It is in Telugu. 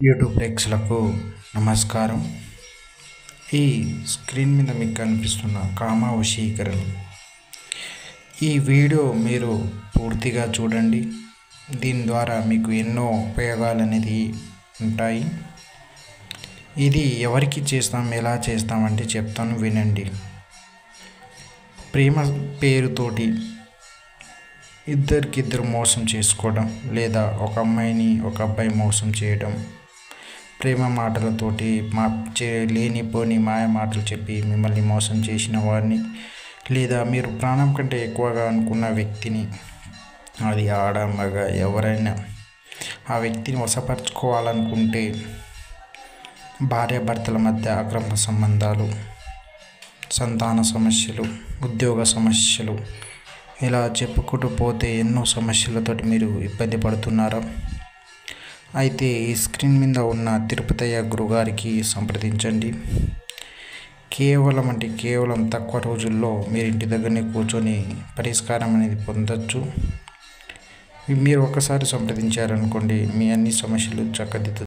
యూట్యూబ్ ప్రేక్షకులకు నమస్కారం. ఈ స్క్రీన్ మీద మీకు కనిపిస్తున్న కామ వశీకరణ ఈ వీడియో మీరు పూర్తిగా చూడండి. దీని ద్వారా మీకు ఎన్నో ఉపయోగాలు అనేది ఉంటాయి. ఇది ఎవరికి చేస్తాం, ఎలా చేస్తామంటే చెప్తాను, వినండి. ప్రేమ పేరుతోటి ఇద్దరికిద్దరు మోసం చేసుకోవడం, లేదా ఒక అమ్మాయిని ఒక అబ్బాయి మోసం చేయడం, ప్రేమ మాటలతోటి లేనిపోని మాయ మాటలు చెప్పి మిమ్మల్ని మోసం చేసిన వారిని, లేదా మీరు ప్రాణం కంటే ఎక్కువగా అనుకున్న వ్యక్తిని, అది ఆడ మగ ఎవరైనా ఆ వ్యక్తిని వశపరచుకోవాలనుకుంటే భార్యాభర్తల మధ్య అక్రమ సంబంధాలు, సంతాన సమస్యలు, ఉద్యోగ సమస్యలు, ఇలా చెప్పుకుంటూ పోతే ఎన్నో సమస్యలతోటి మీరు ఇబ్బంది పడుతున్నారా? అయితే ఈ స్క్రీన్ మీద ఉన్న తిరుపతయ్య గురుగారికి సంప్రదించండి. కేవలం తక్కువ రోజుల్లో మీరు ఇంటి దగ్గరనే కూర్చొని పరిష్కారం అనేది పొందొచ్చు. మీరు ఒకసారి సంప్రదించారనుకోండి, మీ అన్ని సమస్యలు చక్కదిద్దుతాయి.